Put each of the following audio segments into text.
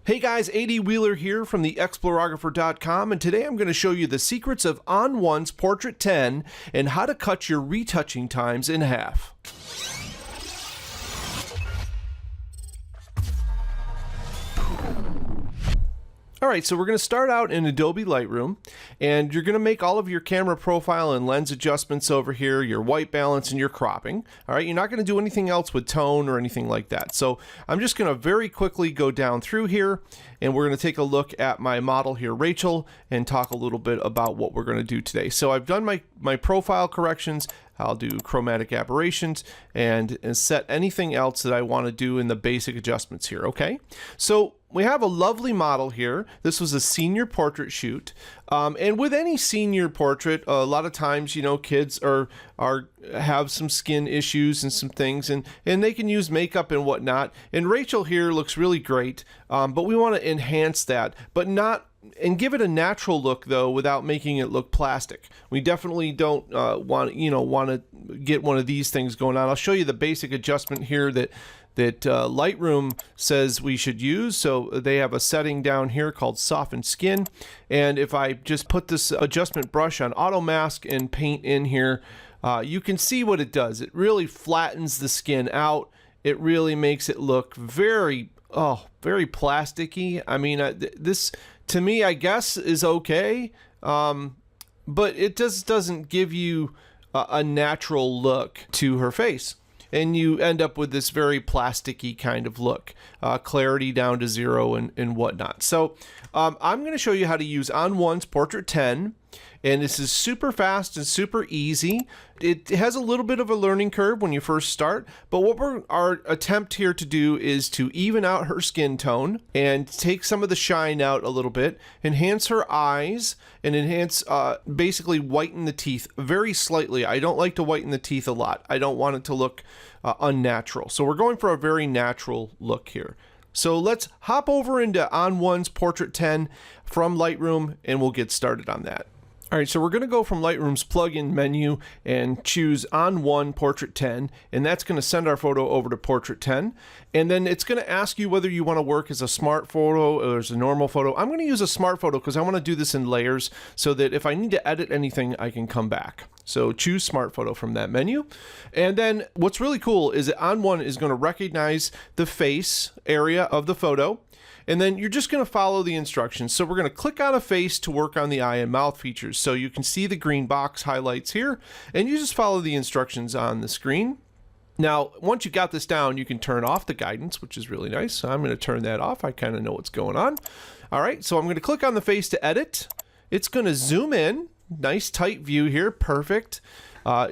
Hey guys, AD Wheeler here from the Explorographer.com, and today I'm going to show you the secrets of On1's Portrait 10 and how to cut your retouching times in half. Alright, so we're going to start out in Adobe Lightroom, and you're going to make all of your camera profile and lens adjustments over here, your white balance and your cropping. Alright, you're not going to do anything else with tone or anything like that. So I'm just going to very quickly go down through here, and we're going to take a look at my model here, Rachel, and talk a little bit about what we're going to do today. So I've done my profile corrections. I'll do chromatic aberrations and set anything else that I want to do in the basic adjustments here, okay? So we have a lovely model here. This was a senior portrait shoot. And with any senior portrait, a lot of times, you know, kids have some skin issues and some things, and they can use makeup and whatnot. And Rachel here looks really great, but we want to enhance that, but not and give it a natural look though without making it look plastic. We definitely don't want to get one of these things going on. I'll show you the basic adjustment here that Lightroom says we should use. So they have a setting down here called Soften Skin, and if I just put this adjustment brush on Auto Mask and paint in here, you can see what it does. It really flattens the skin out. It really makes it look very plasticky. I mean, this to me, I guess, is okay, but it just doesn't give you a natural look to her face. And you end up with this very plasticky kind of look, clarity down to 0 and whatnot. So I'm going to show you how to use On1's Portrait 10, and this is super fast and super easy. It has a little bit of a learning curve when you first start, but what our attempt here to do is to even out her skin tone and take some of the shine out a little bit, enhance her eyes, and basically whiten the teeth very slightly. I don't like to whiten the teeth a lot. I don't want it to look unnatural. So we're going for a very natural look here. So let's hop over into On1's Portrait 10 from Lightroom, and we'll get started on that. All right, so we're going to go from Lightroom's plugin menu and choose On1 Portrait 10, and that's going to send our photo over to Portrait 10. And then it's going to ask you whether you want to work as a smart photo or as a normal photo. I'm going to use a smart photo because I want to do this in layers so that if I need to edit anything, I can come back. So choose smart photo from that menu. And then what's really cool is that On1 is going to recognize the face area of the photo. And then you're just going to follow the instructions. So we're going to click on a face to work on the eye and mouth features. So you can see the green box highlights here, and you just follow the instructions on the screen. Now, once you got this down, you can turn off the guidance, which is really nice. So I'm going to turn that off. I kind of know what's going on. All right, so I'm going to click on the face to edit. It's going to zoom in. Nice tight view here. Perfect.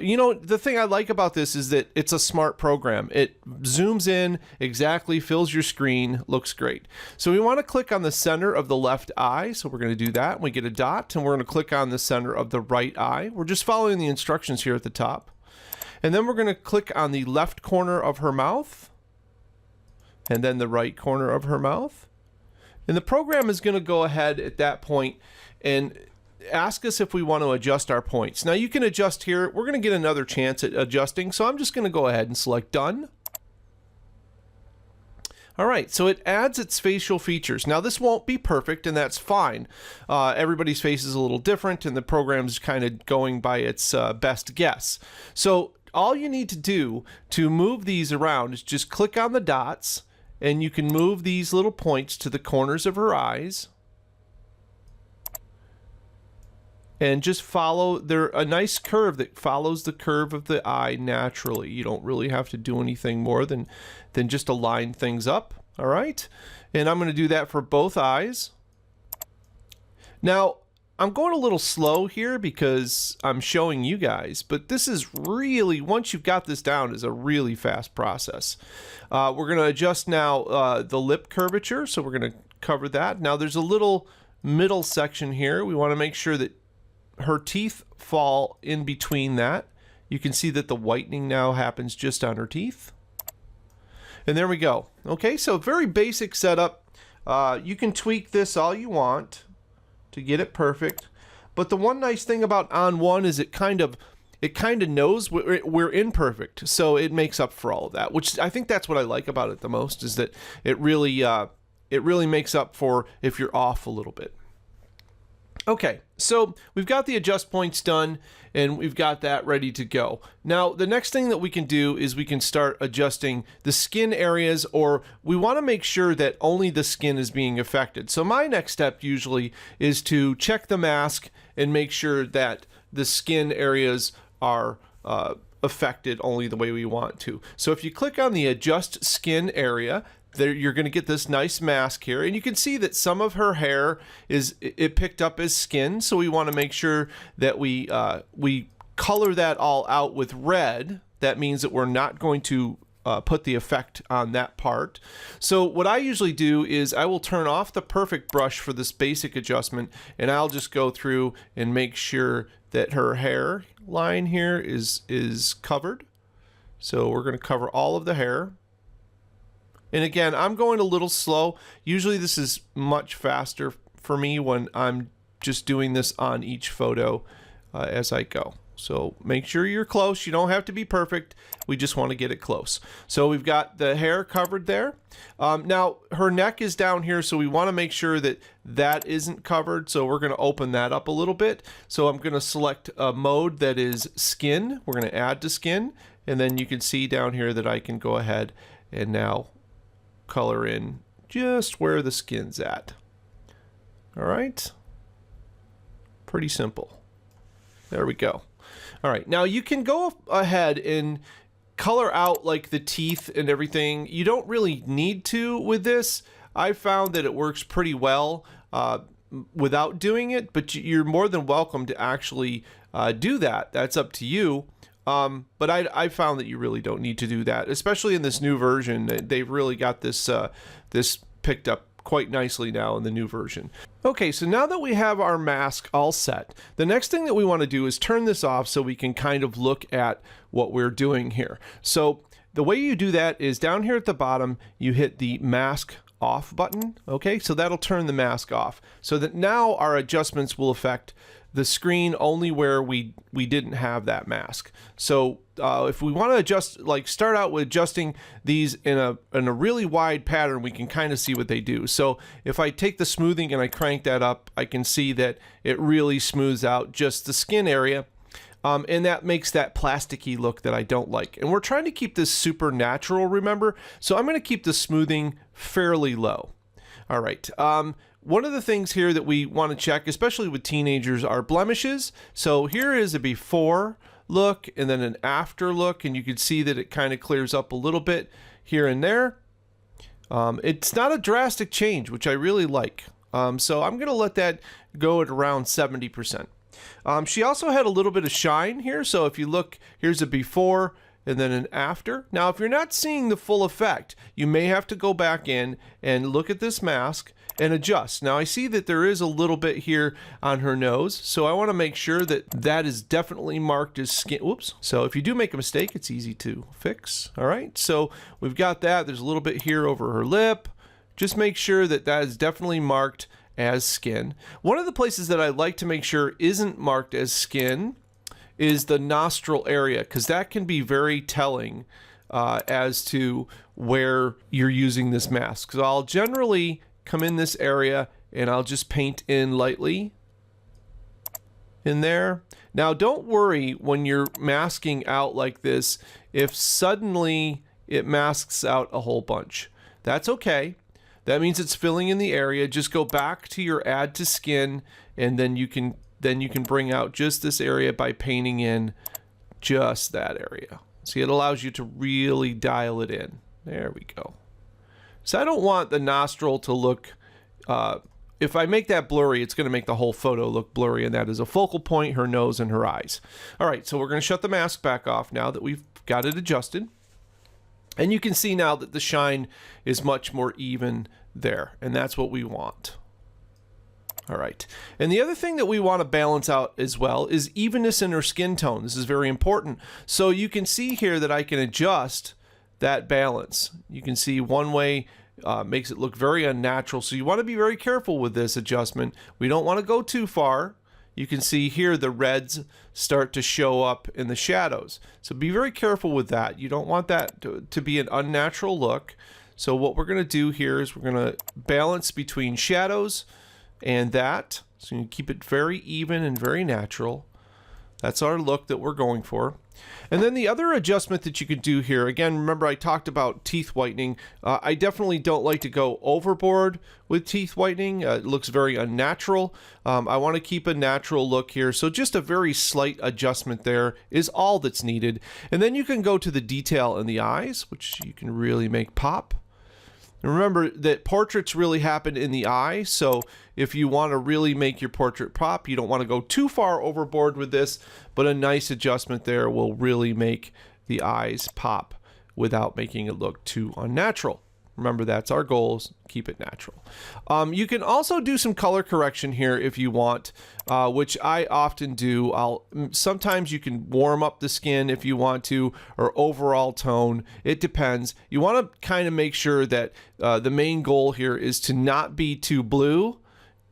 You know, the thing I like about this is that it's a smart program. It zooms in exactly, fills your screen, looks great. So we want to click on the center of the left eye. So we're going to do that. We get a dot, and we're going to click on the center of the right eye. We're just following the instructions here at the top. And then we're going to click on the left corner of her mouth, and then the right corner of her mouth. And the program is going to go ahead at that point and ask us if we want to adjust our points. Now you can adjust here. We're going to get another chance at adjusting, so I'm just going to go ahead and select done. All right, so it adds its facial features. Now this won't be perfect, and that's fine. Everybody's face is a little different, and the program's kind of going by its best guess. So all you need to do to move these around is just click on the dots, and you can move these little points to the corners of her eyes. And just follow a nice curve that follows the curve of the eye naturally. You don't really have to do anything more than just align things up. All right. And I'm going to do that for both eyes. Now, I'm going a little slow here because I'm showing you guys, but this is really, once you've got this down, is a really fast process. We're going to adjust now the lip curvature. So we're going to cover that. Now there's a little middle section here. We want to make sure that her teeth fall in between that. You can see that the whitening now happens just on her teeth. And there we go. Okay, so very basic setup. You can tweak this all you want to get it perfect. But the one nice thing about On1 is it kind of knows we're imperfect, so it makes up for all of that, which I think that's what I like about it the most, is that it really it really makes up for if you're off a little bit. Okay, so we've got the adjust points done and we've got that ready to go. Now, the next thing that we can do is we can start adjusting the skin areas, or we want to make sure that only the skin is being affected. So my next step usually is to check the mask and make sure that the skin areas are affected only the way we want to. So if you click on the adjust skin area, there you're going to get this nice mask here, and you can see that some of her hair it picked up as skin, so we want to make sure that we color that all out with red. That means that we're not going to put the effect on that part. So what I usually do is I will turn off the perfect brush for this basic adjustment, and I'll just go through and make sure that her hair line here is covered. So we're going to cover all of the hair. And again, I'm going a little slow. Usually this is much faster for me when I'm just doing this on each photo as I go. So make sure you're close. You don't have to be perfect. We just want to get it close. So we've got the hair covered there. Now her neck is down here, so we want to make sure that that isn't covered. So we're going to open that up a little bit. So I'm going to select a mode that is skin. We're going to add to skin. And then you can see down here that I can go ahead and now color in just where the skin's at. All right. Pretty simple. There we go. All right, now you can go ahead and color out like the teeth and everything. You don't really need to with this. I found that it works pretty well without doing it, but you're more than welcome to actually do that. That's up to you. But I found that you really don't need to do that, especially in this new version. They've really got this this picked up quite nicely now in the new version. Okay, so now that we have our mask all set, the next thing that we want to do is turn this off so we can kind of look at what we're doing here. So the way you do that is down here at the bottom, you hit the mask off button. Okay, so that'll turn the mask off so that now our adjustments will affect the screen only where we didn't have that mask. So if we want to adjust, like start out with adjusting these in a really wide pattern, we can kind of see what they do. So if I take the smoothing and I crank that up, I can see that it really smooths out just the skin area. And that makes that plasticky look that I don't like. And we're trying to keep this super natural, remember? So I'm going to keep the smoothing fairly low. All right. One of the things here that we want to check, especially with teenagers, are blemishes. So here is a before look and then an after look, and you can see that it kind of clears up a little bit here and there. It's not a drastic change, which I really like. So I'm going to let that go at around 70%. She also had a little bit of shine here. So if you look, here's a before and then an after. Now, if you're not seeing the full effect, you may have to go back in and look at this mask and adjust. Now I see that there is a little bit here on her nose, so I want to make sure that that is definitely marked as skin. Whoops. So if you do make a mistake, it's easy to fix. All right, so we've got that. There's a little bit here over her lip. Just make sure that that is definitely marked as skin. One of the places that I like to make sure isn't marked as skin is the nostril area, because that can be very telling as to where you're using this mask. So I'll generally come in this area and I'll just paint in lightly in there. Now don't worry when you're masking out like this if suddenly it masks out a whole bunch. That's okay. That means it's filling in the area. Just go back to your add to skin, and then you can bring out just this area by painting in just that area. See, it allows you to really dial it in. There we go. So I don't want the nostril to look, if I make that blurry, it's going to make the whole photo look blurry, and that is a focal point, her nose and her eyes. All right, so we're going to shut the mask back off now that we've got it adjusted. And you can see now that the shine is much more even there, and that's what we want. All right, and the other thing that we want to balance out as well is evenness in her skin tone. This is very important. So you can see here that I can adjust that balance. You can see one way makes it look very unnatural. So you want to be very careful with this adjustment. We don't want to go too far. You can see here the reds start to show up in the shadows. So be very careful with that. You don't want that to be an unnatural look. So what we're going to do here is we're going to balance between shadows and that. So you keep it very even and very natural. That's our look that we're going for. And then the other adjustment that you could do here, again, remember I talked about teeth whitening. I definitely don't like to go overboard with teeth whitening. It looks very unnatural. I want to keep a natural look here. So just a very slight adjustment there is all that's needed. And then you can go to the detail in the eyes, which you can really make pop. And remember that portraits really happen in the eye, so if you want to really make your portrait pop, you don't want to go too far overboard with this, but a nice adjustment there will really make the eyes pop without making it look too unnatural. Remember, that's our goal, is keep it natural. You can also do some color correction here if you want, which I often do. Sometimes you can warm up the skin if you want to, or overall tone. It depends. You want to kind of make sure that the main goal here is to not be too blue.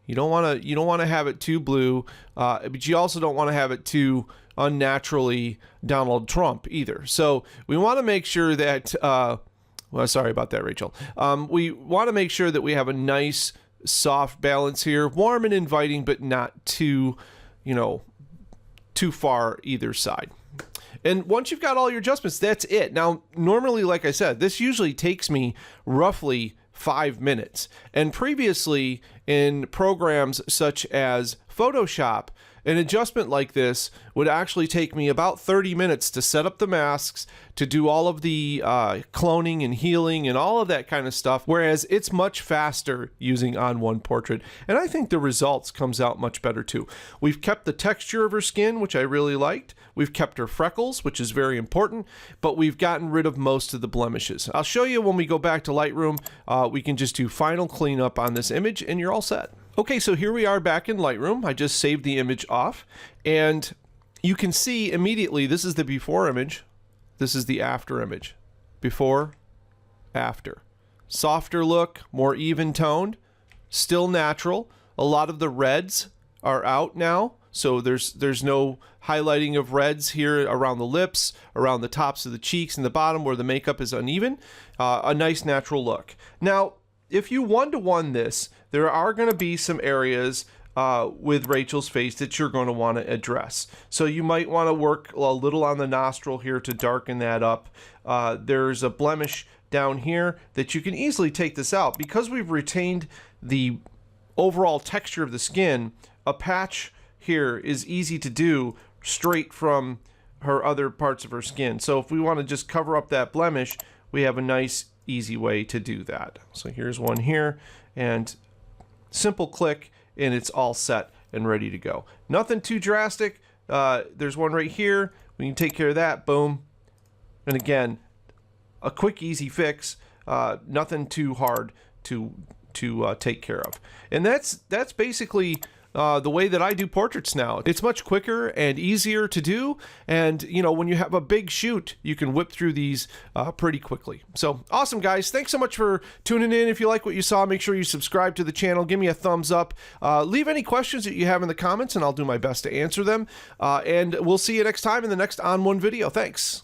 You don't want to have it too blue, but you also don't want to have it too unnaturally Donald Trump either. So we want to make sure that. Well, sorry about that, Rachel. We want to make sure that we have a nice, soft balance here, warm and inviting, but not too, too far either side. And once you've got all your adjustments, that's it. Now, normally, like I said, this usually takes me roughly 5 minutes. And previously, in programs such as Photoshop, an adjustment like this would actually take me about 30 minutes to set up the masks, to do all of the cloning and healing and all of that kind of stuff, whereas it's much faster using On1 Portrait. And I think the results comes out much better too. We've kept the texture of her skin, which I really liked. We've kept her freckles, which is very important, but we've gotten rid of most of the blemishes. I'll show you when we go back to Lightroom. We can just do final cleanup on this image and you're all set. Okay, so here we are back in Lightroom. I just saved the image off, and you can see immediately this is the before image. This is the after image. Before, after. Softer look, more even toned, still natural. A lot of the reds are out now, so there's no highlighting of reds here around the lips, around the tops of the cheeks and the bottom where the makeup is uneven. A nice natural look. Now, if you one-to-one this, there are going to be some areas with Rachel's face that you're going to want to address. So you might want to work a little on the nostril here to darken that up. There's a blemish down here that you can easily take this out. Because we've retained the overall texture of the skin, a patch here is easy to do straight from her other parts of her skin. So if we want to just cover up that blemish, we have a nice easy way to do that. So here's one here, and simple click, and it's all set and ready to go. Nothing too drastic. There's one right here. We can take care of that. Boom. And again, a quick, easy fix. Nothing too hard to take care of. And that's basically the way that I do portraits now. It's much quicker and easier to do, and when you have a big shoot, you can whip through these pretty quickly. So awesome, guys. Thanks so much for tuning in. If you like what you saw, make sure you subscribe to the channel. Give me a thumbs up. Leave any questions that you have in the comments, and I'll do my best to answer them. And we'll see you next time in the next On1 video. Thanks.